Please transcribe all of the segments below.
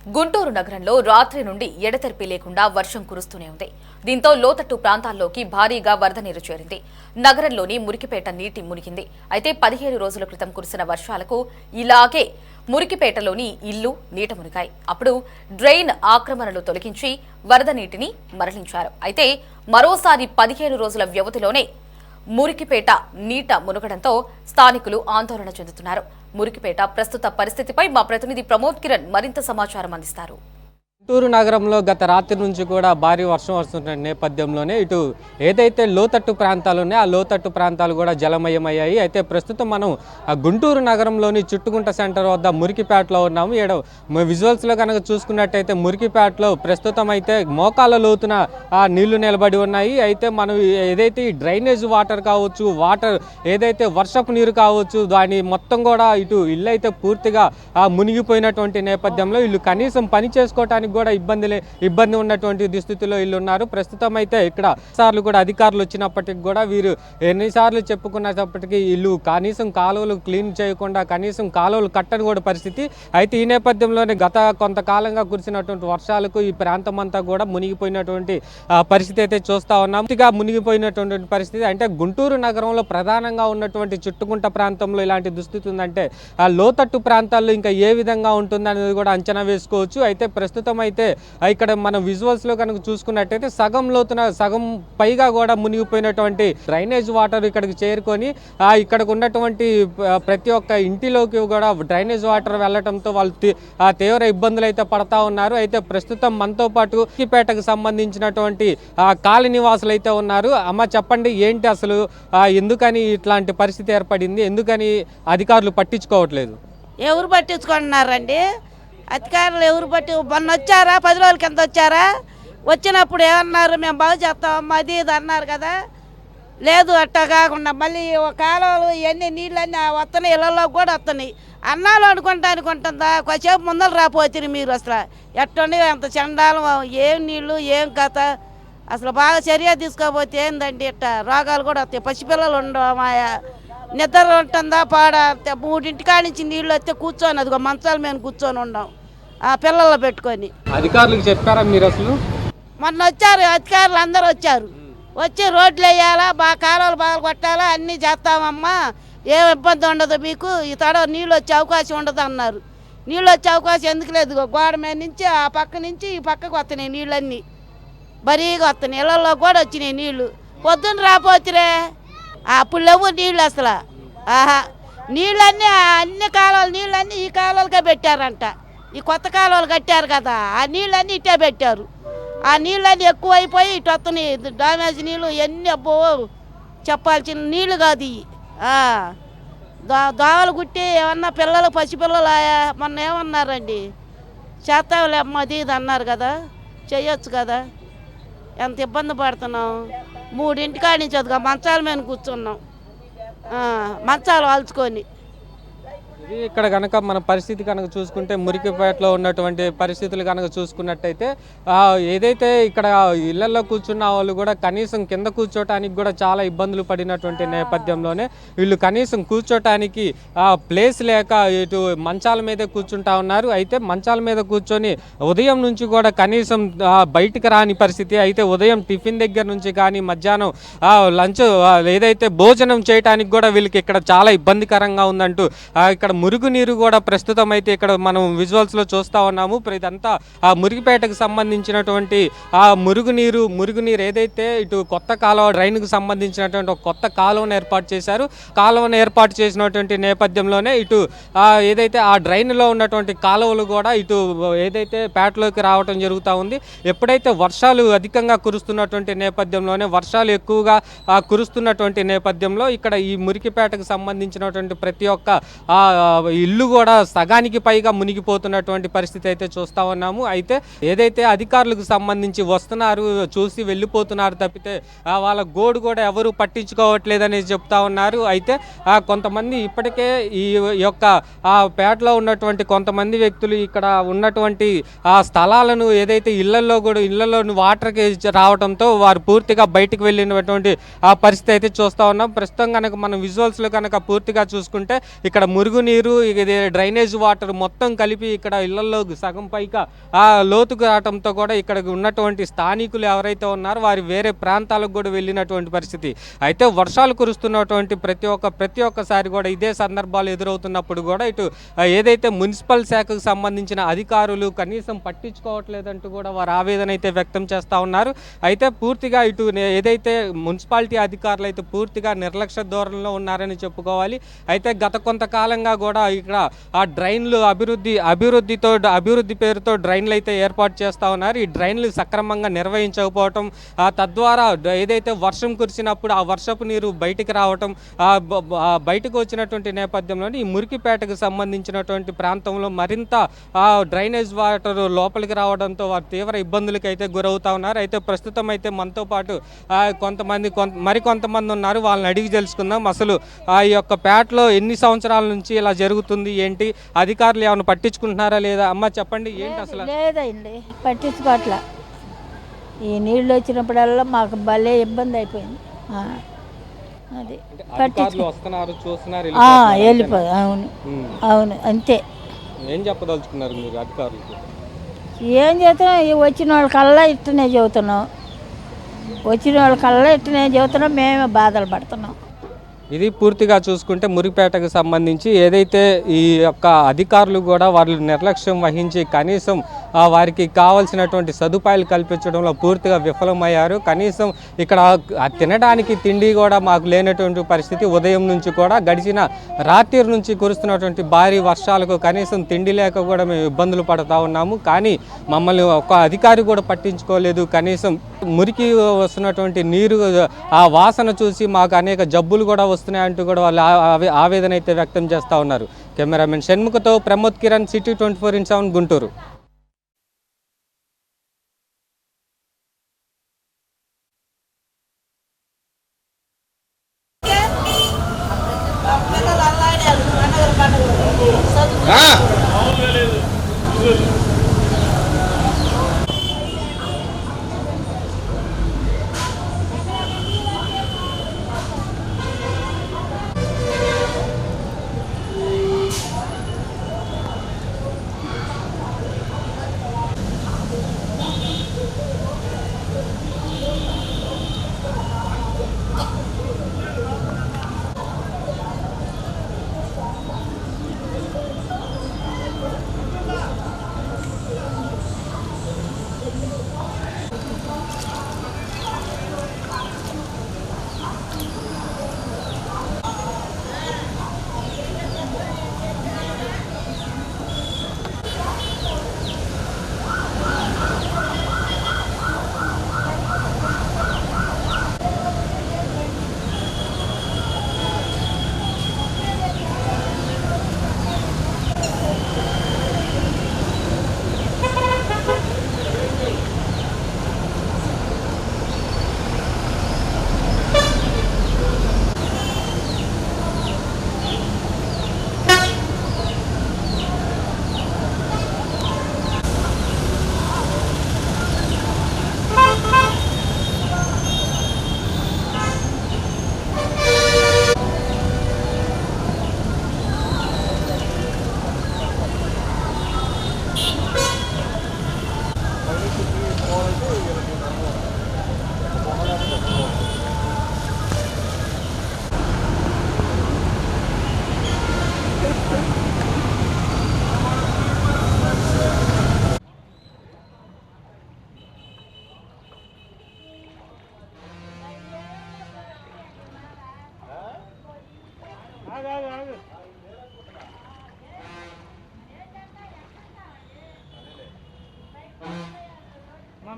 గుంటూరు నగరంలో రాత్రి నుండి ఎడతెరిపి లేకుండా వర్షం కురుస్తూనే ఉంది. దీంతో లోతట్టు ప్రాంతాల్లోకి భారీగా వరద నీరు చేరింది. నగరంలోని మురికిపేట నీటి మునిగింది. అయితే 15 రోజుల క్రితం కురిసిన వర్షాలకు ఇలాగే మురికిపేటలోని ఇల్లు నీట మునిగాయి. అప్పుడు డ్రైన్ ఆక్రమణలు తొలగించి వరద నీటిని మరలించారు. అయితే మరోసారి 15 రోజుల వ్యవధిలోనే మురికిపేట నీట మునగడంతో స్థానికులు ఆందోళన చెందుతున్నారు. మురికిపేట ప్రస్తుత పరిస్థితిపై మా ప్రతినిధి ప్రమోద్ కిరణ్ మరింత సమాచారం అందిస్తారు. గుంటూరు నగరంలో గత రాత్రి నుంచి కూడా భారీ వర్షం వస్తున్న నేపథ్యంలోనే ఇటు ఏదైతే లోతట్టు ప్రాంతాలు ఉన్నాయో ఆ లోతట్టు ప్రాంతాలు కూడా జలమయమయ్యాయి. అయితే ప్రస్తుతం మనం ఆ గుంటూరు నగరంలోని చుట్టుకుంట సెంటర్ వద్ద మురికిపేటలో ఉన్నాము. ఇక్కడ విజువల్స్లో కనుక చూసుకున్నట్టయితే మురికిపేటలో ప్రస్తుతం అయితే మోకాళ్ళ లోతున ఆ నీళ్లు నిలబడి ఉన్నాయి. అయితే మనం ఏదైతే ఈ డ్రైనేజ్ వాటర్ కావచ్చు, వాటర్ ఏదైతే వర్షపు నీరు కావచ్చు, దాని మొత్తం కూడా ఇటు ఇల్లు అయితే పూర్తిగా మునిగిపోయినటువంటి నేపథ్యంలో వీళ్ళు కనీసం పని చేసుకోవడానికి కూడా ఇబ్బంది ఉన్నటువంటి దుస్థితిలో వీళ్ళు ఉన్నారు. ప్రస్తుతం అయితే ఇక్కడ సార్లు కూడా అధికారులు వచ్చినప్పటికీ కూడా వీరు ఎన్నిసార్లు చెప్పుకున్నప్పటికీ వీళ్ళు కనీసం కాలువలు క్లీన్ చేయకుండా కనీసం కాలువలు కట్టని కూడా పరిస్థితి. అయితే ఈ నేపథ్యంలోనే గత కొంతకాలంగా కురిసినటువంటి వర్షాలకు ఈ ప్రాంతం అంతా కూడా మునిగిపోయినటువంటి పరిస్థితి అయితే చూస్తా ఉన్నాం. పూర్తిగా మునిగిపోయినటువంటి పరిస్థితి. అంటే గుంటూరు నగరంలో ప్రధానంగా ఉన్నటువంటి చుట్టుకుంట ప్రాంతంలో ఇలాంటి దుస్థితి ఉందంటే ఆ లోతట్టు ప్రాంతాల్లో ఇంకా ఏ విధంగా ఉంటుందనేది కూడా అంచనా వేసుకోవచ్చు. అయితే ప్రస్తుతం అయితే ఇక్కడ మనం విజువల్స్ లో కనుక చూసుకున్నట్టయితే సగం లోతున సగం పైగా కూడా మునిగిపోయినటువంటి డ్రైనేజ్ వాటర్ ఇక్కడికి చేరుకొని ఇక్కడికి ఉన్నటువంటి ప్రతి ఒక్క ఇంటిలోకి కూడా డ్రైనేజ్ వాటర్ వెళ్లడంతో వాళ్ళు తీవ్ర ఇబ్బందులు అయితే పడతా ఉన్నారు. అయితే ప్రస్తుతం మనతో పాటు మురికిపేటకు సంబంధించినటువంటి కాలనీ నివాసులు అయితే ఉన్నారు. అమ్మ చెప్పండి, ఏంటి అసలు ఎందుకని ఇట్లాంటి పరిస్థితి ఏర్పడింది, ఎందుకని అధికారులు పట్టించుకోవట్లేదు? ఎవరు పట్టించుకుంటున్నారండి? అధికారులు ఎవరు మొన్న వచ్చారా? 10 రోజుల కింద వచ్చారా? వచ్చినప్పుడు ఏమన్నారు, మేము బాగు చేస్తామమ్మా అది ఇది అన్నారు కదా. లేదు, అట్టా కాకుండా మళ్ళీ కాలువలు ఇవన్నీ నీళ్ళన్నీ వస్తున్నాయి, ఇళ్ళల్లో కూడా వస్తున్నాయి. అన్నాలు అనుకుంటుందా? కొంచెంసేపు ముందర రాపోతుంది మీరు. అసలు ఎట్టండి అంత చండాలం, ఏం నీళ్ళు ఏం కథ. అసలు బాగా చర్య తీసుకోకపోతే ఏందండి ఇట్ట రోగాలు కూడా వస్తాయి. పసిపిల్లలు ఉండవు, మాయా నిద్ర ఉంటుందా పాడ. 3 నుంచి నీళ్ళు వస్తే కూర్చొని అదిగో మంచాల మీద కూర్చొని ఉన్నాం ఆ పిల్లలు పెట్టుకొని. అధికారులకు చెప్పారా మీరు? అసలు మొన్న వచ్చారు అధికారులు, అందరూ వచ్చారు. వచ్చి రోడ్లు వేయాలా, బాగా కాలువలు బాగా కొట్టాలా, అన్నీ చేస్తామమ్మా, ఏం ఇబ్బంది ఉండదు మీకు, ఈ తడ నీళ్ళు వచ్చే అవకాశం ఉండదు అన్నారు. నీళ్ళు వచ్చే అవకాశం ఎందుకు లేదు? గోడ మీద నుంచి ఆ పక్క నుంచి ఈ పక్కకు వస్తున్నాయి నీళ్ళన్నీ, బరీగా వస్తున్నాయి. ఇళ్ళల్లో కూడా వచ్చినాయి నీళ్ళు. పొద్దున్న రాపోతురే, అప్పుడు లేవు నీళ్ళు అసలు. నీళ్ళన్నీ అన్ని కాలువలు నీళ్ళన్నీ ఈ కాలువలకే పెట్టారంట. ఈ కొత్త కాలువలు కట్టారు కదా, ఆ నీళ్ళన్నీ ఇట్టే పెట్టారు. ఆ నీళ్ళన్నీ ఎక్కువైపోయి ఇటు వస్తున్నాయి డ్యామేజ్ నీళ్ళు. ఎన్ని అబ్బో చెప్పాల్సిన నీళ్ళు కాదు ఇవి. దోవలు గుట్టి ఏమన్నా పిల్లలు పసిపిల్లలు మొన్న ఏమన్నారండి, చేస్తావులే అమ్మ అది ఇది అన్నారు కదా, చెయ్యొచ్చు కదా. ఎంత ఇబ్బంది పడుతున్నాం. 3 నుంచి అదిగా మంచాల మీద కూర్చున్నాం, మంచాలు వాల్చుకొని. ఇది ఇక్కడ కనుక మన పరిస్థితి కనుక చూసుకుంటే మురికిపేటలో ఉన్నటువంటి పరిస్థితులు కనుక చూసుకున్నట్టయితే ఏదైతే ఇక్కడ ఇళ్లలో కూర్చున్న వాళ్ళు కూడా కనీసం కింద కూర్చోటానికి కూడా చాలా ఇబ్బందులు పడినటువంటి నేపథ్యంలోనే వీళ్ళు కనీసం కూర్చోటానికి ప్లేస్ లేక ఇటు మంచాల మీదే కూర్చుంటా ఉన్నారు. అయితే మంచాల మీద కూర్చొని ఉదయం నుంచి కూడా కనీసం బయటికి రాని పరిస్థితి. అయితే ఉదయం టిఫిన్ దగ్గర నుంచి కానీ మధ్యాహ్నం లంచ్ ఏదైతే భోజనం చేయడానికి కూడా వీళ్ళకి ఇక్కడ చాలా ఇబ్బందికరంగా ఉందంటూ ఇక్కడ మురుగునీరు కూడా ప్రస్తుతం అయితే ఇక్కడ మనం విజువల్స్లో చూస్తూ ఉన్నాము. ఇదంతా ఆ మురికిపేటకు సంబంధించినటువంటి ఆ మురుగునీరు ఏదైతే ఇటు కొత్త కాలువ డ్రైన్కు సంబంధించినటువంటి ఒక కొత్త కాలువను ఏర్పాటు చేశారు. కాలువను ఏర్పాటు చేసినటువంటి నేపథ్యంలోనే ఇటు ఏదైతే ఆ డ్రైన్లో ఉన్నటువంటి కాలువలు కూడా ఇటు ఏదైతే పేటలోకి రావడం జరుగుతూ ఉంది. ఎప్పుడైతే వర్షాలు అధికంగా కురుస్తున్నటువంటి నేపథ్యంలోనే వర్షాలు ఎక్కువగా కురుస్తున్నటువంటి నేపథ్యంలో ఇక్కడ ఈ మురికిపేటకు సంబంధించినటువంటి ప్రతి ఒక్క ఇల్లు కూడా సగానికి పైగా మునిగిపోతున్నటువంటి పరిస్థితి అయితే చూస్తూ ఉన్నాము. అయితే ఏదైతే అధికారులకు సంబంధించి వస్తున్నారు, చూసి వెళ్ళిపోతున్నారు తప్పితే వాళ్ళ గోడు కూడా ఎవరు పట్టించుకోవట్లేదని చెప్తా ఉన్నారు. అయితే కొంతమంది ఇప్పటికే ఈ యొక్క పేటలో ఉన్నటువంటి కొంతమంది వ్యక్తులు ఇక్కడ ఉన్నటువంటి స్థలాలను ఏదైతే ఇళ్లలోని వాటర్కి రావడంతో వారు పూర్తిగా బయటికి వెళ్ళినటువంటి పరిస్థితి అయితే చూస్తూ ఉన్నాం. ప్రస్తుతం కనుక మనం విజువల్స్లో కనుక పూర్తిగా చూసుకుంటే ఇక్కడ మురుగునీరు నీరు ఇది డ్రైనేజ్ వాటర్ మొత్తం కలిపి ఇక్కడ ఇళ్లలో సగం పైగా ఆ లోతుకు రావడంతో కూడా ఇక్కడ ఉన్నటువంటి స్థానికులు ఎవరైతే ఉన్నారో వారి వేరే ప్రాంతాలకు కూడా వెళ్ళినటువంటి పరిస్థితి. అయితే వర్షాలు కురుస్తున్నటువంటి ప్రతి ఒక్కసారి కూడా ఇదే సందర్భాలు ఎదురవుతున్నప్పుడు కూడా ఇటు ఏదైతే మున్సిపల్ శాఖకు సంబంధించిన అధికారులు కనీసం పట్టించుకోవట్లేదంటూ కూడా వారు ఆవేదన అయితే వ్యక్తం చేస్తూ ఉన్నారు. అయితే పూర్తిగా ఇటు ఏదైతే మున్సిపాలిటీ అధికారులు అయితే పూర్తిగా నిర్లక్ష్య ధోరణిలో ఉన్నారని చెప్పుకోవాలి. అయితే గత కొంతకాలంగా కూడా ఇక్కడ ఆ డ్రైన్లు అభివృద్ధి పేరుతో డ్రైన్లు అయితే ఏర్పాటు చేస్తూ ఉన్నారు. ఈ డ్రైన్లు సక్రమంగా నిర్వహించకపోవటం, తద్వారా ఏదైతే వర్షం కురిసినప్పుడు ఆ వర్షపు నీరు బయటికి రావటం, బయటకు వచ్చినటువంటి నేపథ్యంలో ఈ మురికిపేటకు సంబంధించినటువంటి ప్రాంతంలో మరింత డ్రైనేజ్ వాటర్ లోపలికి రావడంతో వారు తీవ్ర ఇబ్బందులకు అయితే గురవుతా ఉన్నారు. అయితే ప్రస్తుతం అయితే మనతో పాటు మరికొంతమంది ఉన్నారు. వాళ్ళని అడిగి తెలుసుకుందాం అసలు ఈ యొక్క పేటలో ఎన్ని సంవత్సరాల నుంచి ఇలా జరుగుతుంది, ఏంటి, అధికారులు ఏమైనా పట్టించుకుంటున్నారా లేదా? అమ్మ చెప్పండి, ఏంటి అసలు? లేదండి, పట్టించుకోవట్ల. ఈ నీళ్ళు వచ్చినప్పుడల్లా మాకు భలే ఇబ్బంది అయిపోయింది. అది వెళ్ళిపోయి అవును అవును అంతే. ఏం చెప్పదలుచుకున్నారు మీరు అధికారులకు? ఏం చేస్తున్నాం, వచ్చిన వాళ్ళకల్లా ఇట్టనే చెబుతున్నాం, మేమే బాధలు పడుతున్నాం. ఇది పూర్తిగా చూసుకుంటే మురిపేటకు సంబంధించి ఏదైతే ఈ యొక్క అధికారులు కూడా వాళ్ళు నిర్లక్ష్యం వహించి కనీసం వారికి కావాల్సినటువంటి సదుపాయాలు కల్పించడంలో పూర్తిగా విఫలమయ్యారు. కనీసం ఇక్కడ తినడానికి తిండి కూడా మాకు లేనటువంటి పరిస్థితి. ఉదయం నుంచి కూడా గడిచిన రాత్రి నుంచి కురుస్తున్నటువంటి భారీ వర్షాలకు కనీసం తిండి లేక కూడా మేము ఇబ్బందులు పడుతూ ఉన్నాము. కానీ మమ్మల్ని ఒక అధికారి కూడా పట్టించుకోలేదు. కనీసం మురికి వస్తున్నటువంటి నీరు ఆ వాసన చూసి మాకు అనేక జబ్బులు కూడా వస్తున్నాయంటూ కూడా వాళ్ళు ఆవేదన అయితే వ్యక్తం చేస్తూ ఉన్నారు. కెమెరామెన్ షణ్ముఖతో ప్రమోద్ కిరణ్, సిటీ 24/7 గుంటూరు.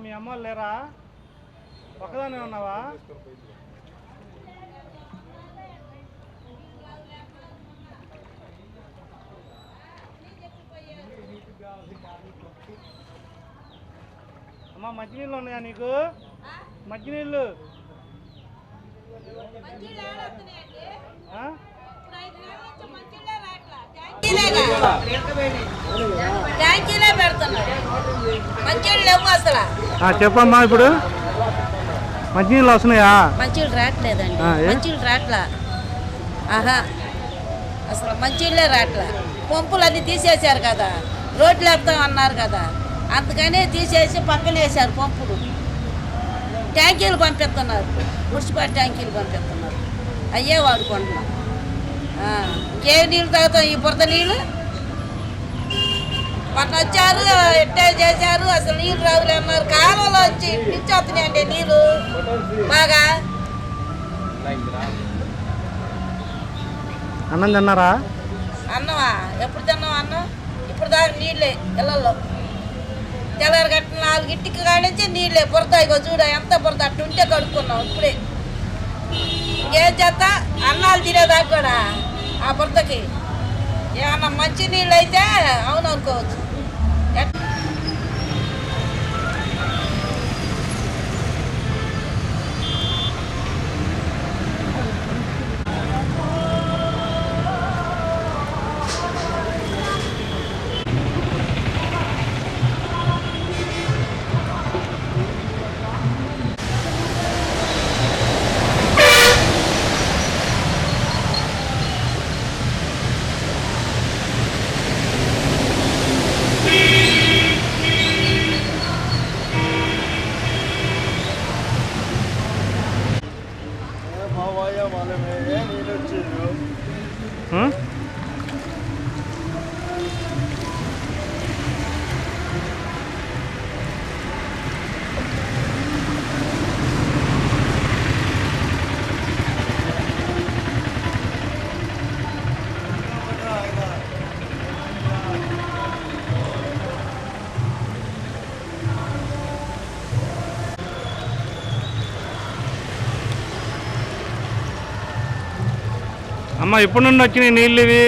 మీ అమ్మ లేరా? ఒక్కదానే ఉన్నావా? అమ్మ మంచినీళ్ళు ఉన్నాయా నీకు? మంచినీళ్ళు చెప్పమ్మా. ఇప్పుడు మంచినీళ్ళు వస్తున్నాయా? మంచినీళ్ళు రావట్లేదండి. మంచినీళ్ళు రావట్లా. ఆహా అసలు మంచిళ్ళే రాట్లా. పంపులు అన్నీ తీసేశారు కదా, రోడ్లు వేస్తామన్నారు కదా, అందుకని తీసేసి పక్కన వేశారు పంపులు. ట్యాంకీలు పంపిస్తున్నారు, మున్సిపల్ ట్యాంకీలు పంపిస్తున్నారు, అయ్యే వాడుకుంటున్నాం. ఇంకే నీళ్ళు తాగుతాం, ఈ బురద నీళ్ళు. మొన్న వచ్చారు, ఎట్టే చేశారు, అసలు నీళ్ళు రావులే అన్నారు. కాలంలో వచ్చి నుంచి వస్తున్నాయండి నీళ్ళు బాగా. అన్నం తిన్నారా? అన్నమా ఎప్పుడు తిన్నాం అన్నం? ఇప్పుడు దాకా నీళ్ళే ఇళ్ళల్లో. తెల్లారి గట్ట 4 కానించి నీళ్ళే, బురద. ఇగో చూడ ఎంత బురద, అట్టుంటే కడుక్కున్నాం ఇప్పుడే. ఇంకేం చేస్తా, అన్నాలు తినేదాకా కూడా ఆ బురదకి ఏమన్నా మంచి నీళ్ళు అయితే అవును అనుకోవచ్చు. ఉం? అమ్మ ఎప్పటి నుండి వచ్చినాయి నీళ్ళు ఇవి?